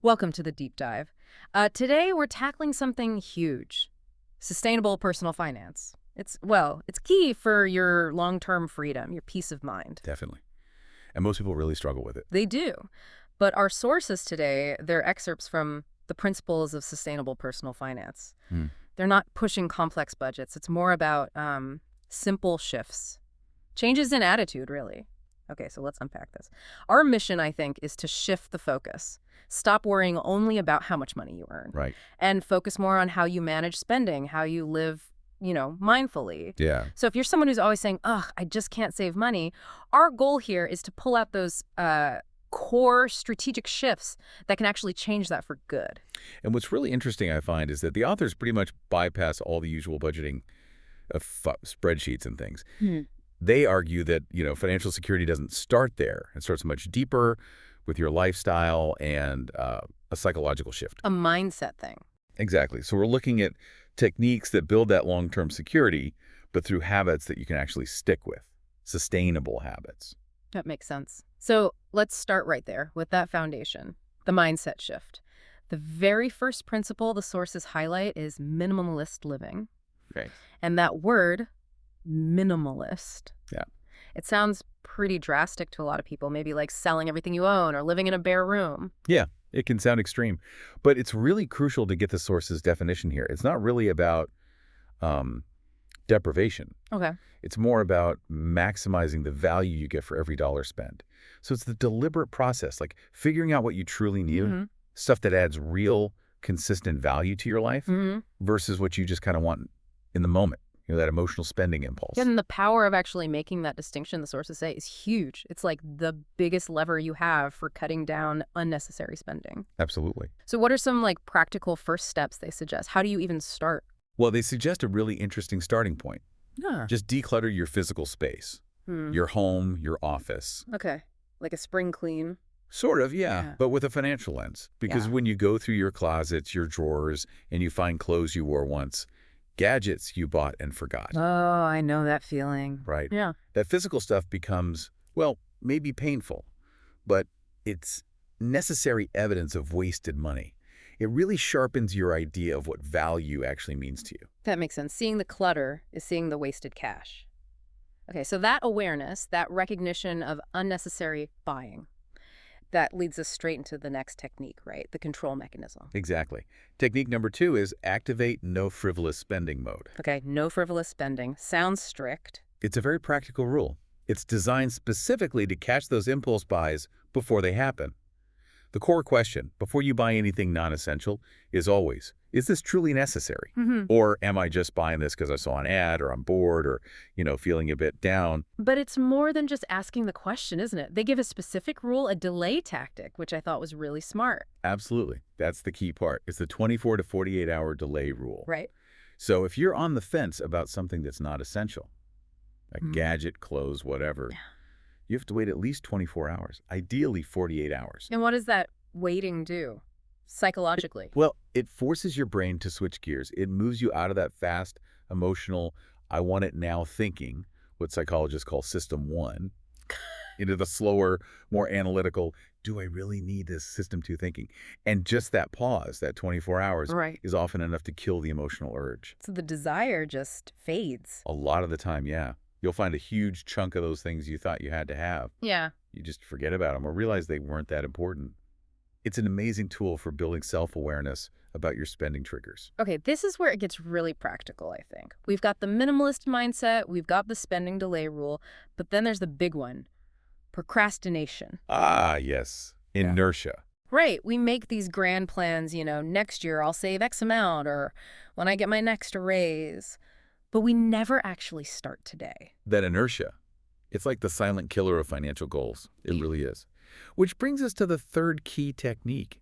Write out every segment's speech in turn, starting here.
Welcome to the deep dive. Today we're tackling something huge, sustainable personal finance. It's key for your long-term freedom, your peace of mind. Definitely. And most people really struggle with it. They do. But our sources today, they're excerpts from the principles of sustainable personal finance. They're not pushing complex budgets. It's more about simple shifts, changes in attitude, really. Okay, so let's unpack this. Our mission, I think, is to shift the focus. Stop worrying only about how much money you earn. Right. And focus more on how you manage spending, how you live, mindfully. Yeah. So if you're someone who's always saying, ugh, I just can't save money, our goal here is to pull out those core strategic shifts that can actually change that for good. And what's really interesting, I find, is that the authors pretty much bypass all the usual budgeting spreadsheets and things. They argue that, financial security doesn't start there. It starts much deeper with your lifestyle and a psychological shift. A mindset thing. Exactly. So we're looking at techniques that build that long-term security, but through habits that you can actually stick with, sustainable habits. That makes sense. So let's start right there with that foundation, the mindset shift. The very first principle the sources highlight is minimalist living. Okay. And that word, minimalist, it sounds pretty drastic to a lot of people, maybe like selling everything you own or living in a bare room. Yeah, it can sound extreme, but it's really crucial to get the source's definition here. It's not really about deprivation. Okay. It's more about maximizing the value you get for every dollar spent. So it's the deliberate process, like figuring out what you truly need, stuff that adds real, consistent value to your life versus what you just kind of want in the moment. That emotional spending impulse. And the power of actually making that distinction, the sources say, is huge. It's like the biggest lever you have for cutting down unnecessary spending. Absolutely. So what are some practical first steps they suggest? How do you even start? Well, they suggest a really interesting starting point. Yeah. Just declutter your physical space, your home, your office. Okay. Like a spring clean. Sort of, yeah, but with a financial lens. Because when you go through your closets, your drawers, and you find clothes you wore once, gadgets you bought and forgot. Oh, I know that feeling. Right? Yeah. That physical stuff becomes, well, maybe painful, but it's necessary evidence of wasted money. It really sharpens your idea of what value actually means to you. That makes sense. Seeing the clutter is seeing the wasted cash. Okay, so that awareness, that recognition of unnecessary buying, that leads us straight into the next technique, right? The control mechanism. Exactly. Technique number 2 is activate no frivolous spending mode. Okay, no frivolous spending. Sounds strict. It's a very practical rule. It's designed specifically to catch those impulse buys before they happen. The core question, before you buy anything non-essential, is always, is this truly necessary? Or am I just buying this because I saw an ad or I'm bored or, feeling a bit down? But it's more than just asking the question, isn't it? They give a specific rule, a delay tactic, which I thought was really smart. Absolutely. That's the key part. It's the 24 to 48 hour delay rule. Right. So if you're on the fence about something that's not essential, a gadget, clothes, whatever, you have to wait at least 24 hours, ideally 48 hours. And what does that waiting do psychologically? Well, it forces your brain to switch gears. It moves you out of that fast, emotional, I want it now thinking, what psychologists call system 1, into the slower, more analytical, do I really need this system 2 thinking? And just that pause, that 24 hours, is often enough to kill the emotional urge. So the desire just fades. A lot of the time, yeah. You'll find a huge chunk of those things you thought you had to have. Yeah. You just forget about them or realize they weren't that important. It's an amazing tool for building self-awareness about your spending triggers. Okay, this is where it gets really practical, I think. We've got the minimalist mindset, we've got the spending delay rule, but then there's the big one, procrastination. Ah, yes. Inertia. Right. We make these grand plans, next year I'll save X amount or when I get my next raise. But we never actually start today. That inertia, it's like the silent killer of financial goals. It really is. Which brings us to the third key technique.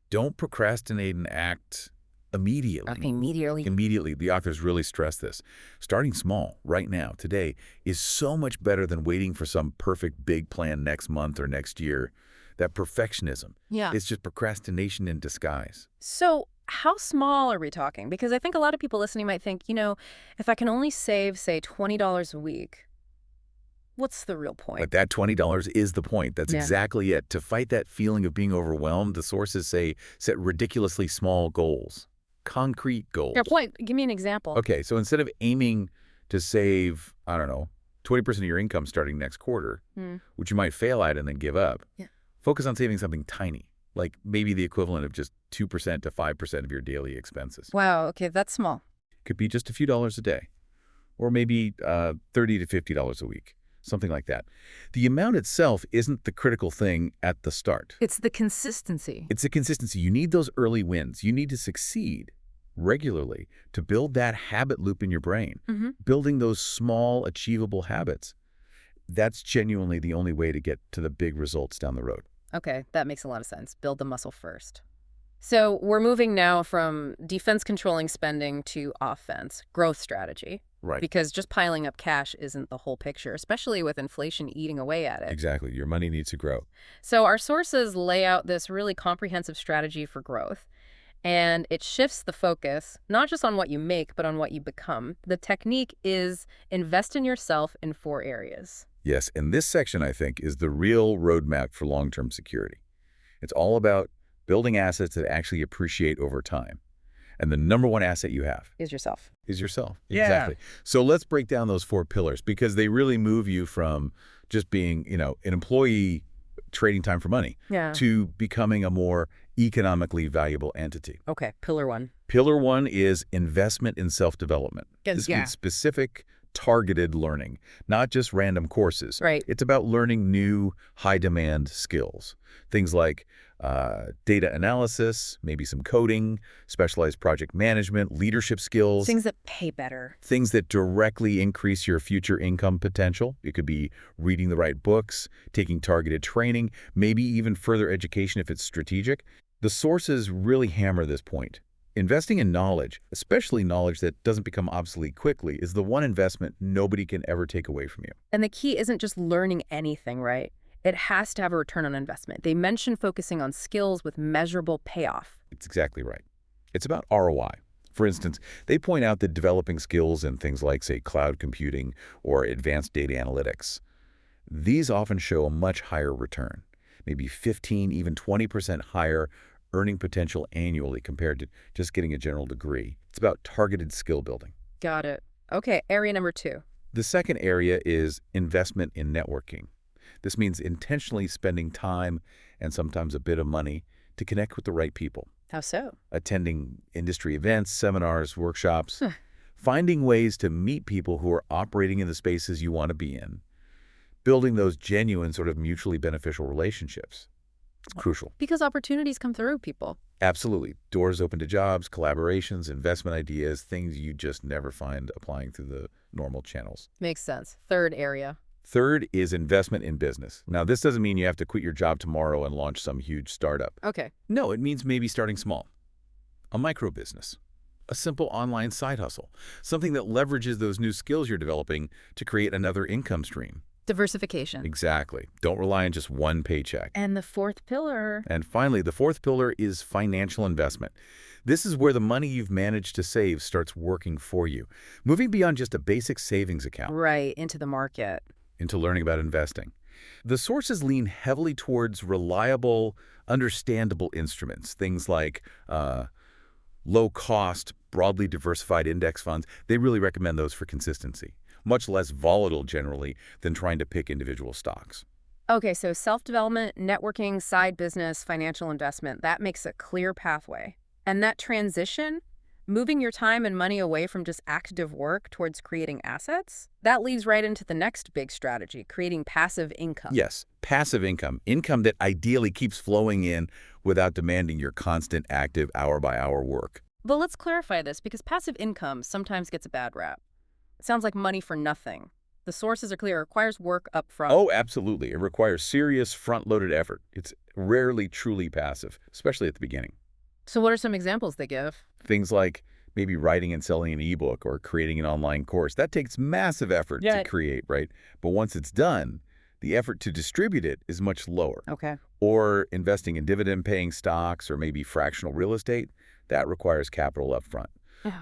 Don't procrastinate and act immediately. Immediately. The authors really stress this. Starting small, right now, today, is so much better than waiting for some perfect big plan next month or next year. That perfectionism. Yeah. It's just procrastination in disguise. So how small are we talking? Because I think a lot of people listening might think, if I can only save, say, $20 a week, What's the real point? But that $20 is the point. That's exactly it. To fight that feeling of being overwhelmed, the sources say set ridiculously small goals, concrete goals. Fair point. Give me an example. Okay, so instead of aiming to save, I don't know, 20% of your income starting next quarter, which you might fail at and then give up, focus on saving something tiny, like maybe the equivalent of just 2% to 5% of your daily expenses. Wow, okay, that's small. Could be just a few dollars a day, or maybe $30 to $50 a week, something like that. The amount itself isn't the critical thing at the start. It's the consistency. It's the consistency. You need those early wins. You need to succeed regularly to build that habit loop in your brain, building those small, achievable habits. That's genuinely the only way to get to the big results down the road. Okay, that makes a lot of sense. Build the muscle first. So we're moving now from defense controlling spending to offense, growth strategy. Right. Because just piling up cash isn't the whole picture, especially with inflation eating away at it. Exactly. Your money needs to grow. So our sources lay out this really comprehensive strategy for growth. And it shifts the focus, not just on what you make, but on what you become. The technique is invest in yourself in 4 areas. Yes, and this section, I think, is the real roadmap for long-term security. It's all about building assets that actually appreciate over time. And the number one asset you have Is yourself. Is yourself. Yeah. Exactly. So let's break down those 4 pillars because they really move you from just being, an employee trading time for money to becoming a more economically valuable entity. Okay, pillar 1. Pillar 1 is investment in self-development. This means specific, targeted learning, not just random courses. Right. It's about learning new, high-demand skills. Things like data analysis, maybe some coding, specialized project management, leadership skills. Things that pay better. Things that directly increase your future income potential. It could be reading the right books, taking targeted training, maybe even further education if it's strategic. The sources really hammer this point. Investing in knowledge, especially knowledge that doesn't become obsolete quickly, is the one investment nobody can ever take away from you. And the key isn't just learning anything, right? It has to have a return on investment. They mention focusing on skills with measurable payoff. It's exactly right. It's about ROI. For instance, they point out that developing skills in things like, say, cloud computing or advanced data analytics, these often show a much higher return, maybe 15, even 20% higher earning potential annually compared to just getting a general degree. It's about targeted skill building. Got it. Okay, area number 2. The second area is investment in networking. This means intentionally spending time and sometimes a bit of money to connect with the right people. How so? Attending industry events, seminars, workshops, finding ways to meet people who are operating in the spaces you want to be in, building those genuine sort of mutually beneficial relationships. It's crucial. Because opportunities come through people. Absolutely. Doors open to jobs, collaborations, investment ideas, things you just never find applying through the normal channels. Makes sense. Third area. Third is investment in business. Now, this doesn't mean you have to quit your job tomorrow and launch some huge startup. Okay. No, it means maybe starting small. A micro business. A simple online side hustle. Something that leverages those new skills you're developing to create another income stream. Diversification. Exactly. Don't rely on just one paycheck. And the 4th pillar. And finally, the 4th pillar is financial investment. This is where the money you've managed to save starts working for you, moving beyond just a basic savings account. Right, into the market. Into learning about investing. The sources lean heavily towards reliable, understandable instruments, things like low-cost, broadly diversified index funds. They really recommend those for consistency. Much less volatile generally than trying to pick individual stocks. Okay, so self-development, networking, side business, financial investment, that makes a clear pathway. And that transition, moving your time and money away from just active work towards creating assets, that leads right into the next big strategy, creating passive income. Yes, passive income. Income that ideally keeps flowing in without demanding your constant active hour-by-hour work. But let's clarify this because passive income sometimes gets a bad rap. It sounds like money for nothing. The sources are clear. It requires work up front. Oh, absolutely. It requires serious front-loaded effort. It's rarely truly passive, especially at the beginning. So what are some examples they give? Things like maybe writing and selling an ebook or creating an online course. That takes massive effort to create, right? But once it's done, the effort to distribute it is much lower. Okay. Or investing in dividend-paying stocks or maybe fractional real estate, that requires capital up front.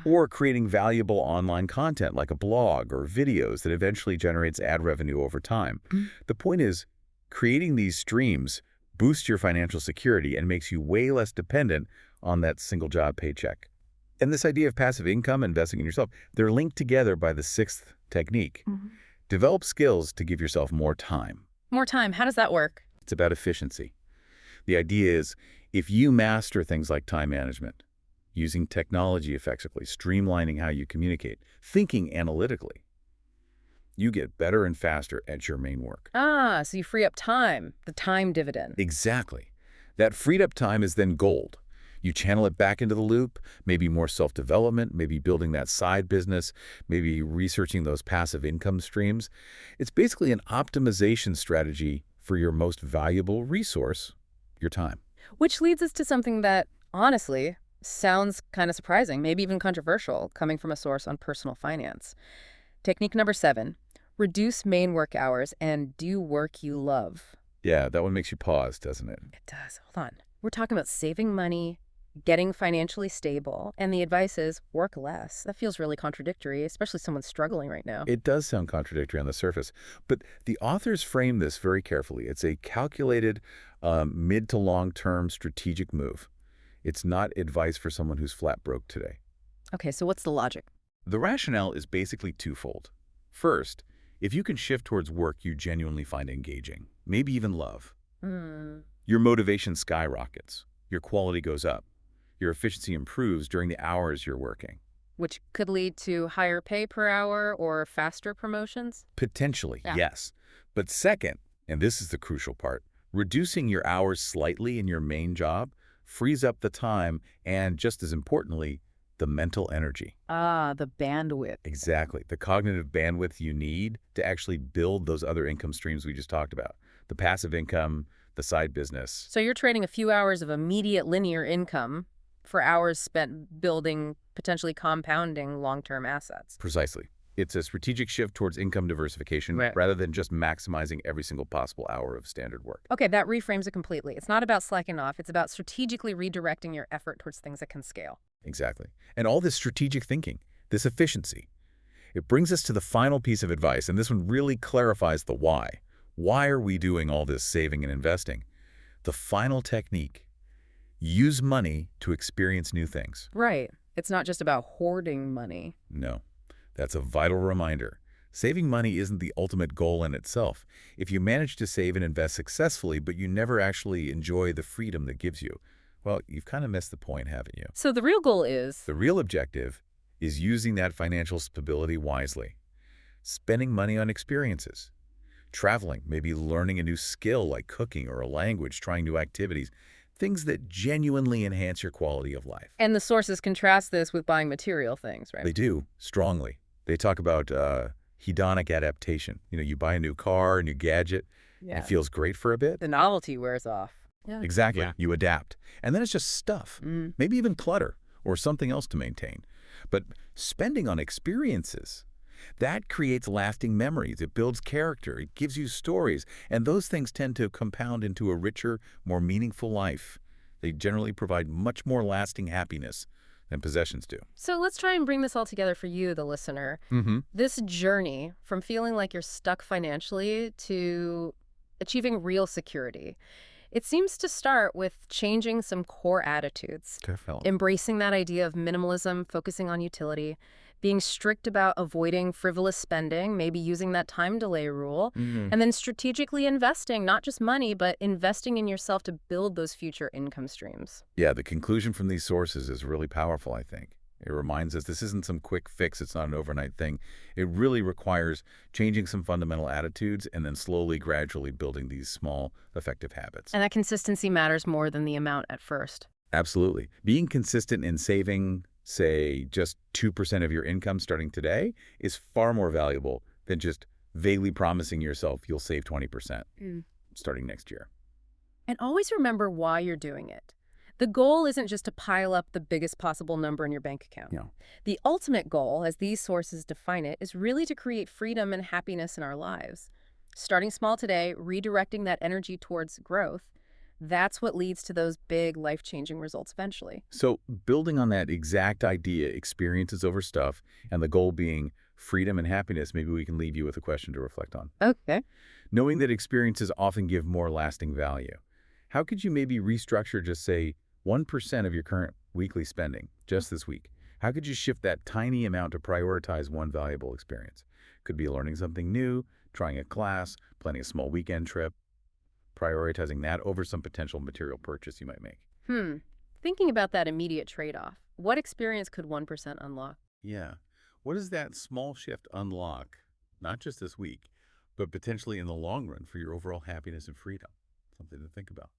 or creating valuable online content like a blog or videos that eventually generates ad revenue over time. The point is, creating these streams boosts your financial security and makes you way less dependent on that single job paycheck. And this idea of passive income, investing in yourself, they're linked together by the sixth technique. Develop skills to give yourself more time. More time. How does that work? It's about efficiency. The idea is, if you master things like time management, using technology effectively, streamlining how you communicate, thinking analytically, you get better and faster at your main work. So you free up time, the time dividend. Exactly. That freed up time is then gold. You channel it back into the loop, maybe more self-development, maybe building that side business, maybe researching those passive income streams. It's basically an optimization strategy for your most valuable resource, your time. Which leads us to something that, honestly, sounds kind of surprising, maybe even controversial, coming from a source on personal finance. Technique number 7, reduce main work hours and do work you love. Yeah, that one makes you pause, doesn't it? It does. Hold on. We're talking about saving money, getting financially stable, and the advice is work less. That feels really contradictory, especially someone struggling right now. It does sound contradictory on the surface, but the authors frame this very carefully. It's a calculated mid to long-term strategic move. It's not advice for someone who's flat broke today. Okay, so what's the logic? The rationale is basically twofold. First, if you can shift towards work you genuinely find engaging, maybe even love, your motivation skyrockets, your quality goes up, your efficiency improves during the hours you're working. Which could lead to higher pay per hour or faster promotions? Potentially, yes. But second, and this is the crucial part, reducing your hours slightly in your main job frees up the time and, just as importantly, the mental energy. The bandwidth. Exactly. The cognitive bandwidth you need to actually build those other income streams we just talked about. The passive income, the side business. So you're trading a few hours of immediate linear income for hours spent building, potentially compounding long-term assets. Precisely. It's a strategic shift towards income diversification rather than just maximizing every single possible hour of standard work. Okay, that reframes it completely. It's not about slacking off. It's about strategically redirecting your effort towards things that can scale. Exactly. And all this strategic thinking, this efficiency, it brings us to the final piece of advice, and this one really clarifies the why. Why are we doing all this saving and investing? The final technique: use money to experience new things. Right. It's not just about hoarding money. No. That's a vital reminder. Saving money isn't the ultimate goal in itself. If you manage to save and invest successfully, but you never actually enjoy the freedom that gives you, well, you've kind of missed the point, haven't you? So the real goal is? The real objective is using that financial stability wisely. Spending money on experiences. Traveling, maybe learning a new skill like cooking or a language, trying new activities. Things that genuinely enhance your quality of life. And the sources contrast this with buying material things, right? They do, strongly. They talk about hedonic adaptation. You know, you buy a new car, a new gadget, and it feels great for a bit. The novelty wears off. Yeah. Exactly. Yeah. You adapt. And then it's just stuff, maybe even clutter or something else to maintain. But spending on experiences, that creates lasting memories. It builds character. It gives you stories. And those things tend to compound into a richer, more meaningful life. They generally provide much more lasting happiness than possessions do. So let's try and bring this all together for you, the listener. This journey from feeling like you're stuck financially to achieving real security, it seems to start with changing some core attitudes. Definitely. Embracing that idea of minimalism, focusing on utility, being strict about avoiding frivolous spending, maybe using that time delay rule, and then strategically investing, not just money, but investing in yourself to build those future income streams. Yeah, the conclusion from these sources is really powerful, I think. It reminds us this isn't some quick fix. It's not an overnight thing. It really requires changing some fundamental attitudes and then slowly, gradually building these small, effective habits. And that consistency matters more than the amount at first. Absolutely. Being consistent in saving, say, just 2% of your income starting today is far more valuable than just vaguely promising yourself you'll save 20% starting next year. And always remember why you're doing it. The goal isn't just to pile up the biggest possible number in your bank account. No. The ultimate goal, as these sources define it, is really to create freedom and happiness in our lives. Starting small today, redirecting that energy towards growth, That's what leads to those big life-changing results eventually. So building on that exact idea, experiences over stuff, and the goal being freedom and happiness, maybe we can leave you with a question to reflect on. Okay. Knowing that experiences often give more lasting value, how could you maybe restructure, just say, 1% of your current weekly spending just this week? How could you shift that tiny amount to prioritize one valuable experience? Could be learning something new, trying a class, planning a small weekend trip, prioritizing that over some potential material purchase you might make. Thinking about that immediate trade-off, what experience could 1% unlock? Yeah. What does that small shift unlock, not just this week, but potentially in the long run for your overall happiness and freedom? Something to think about.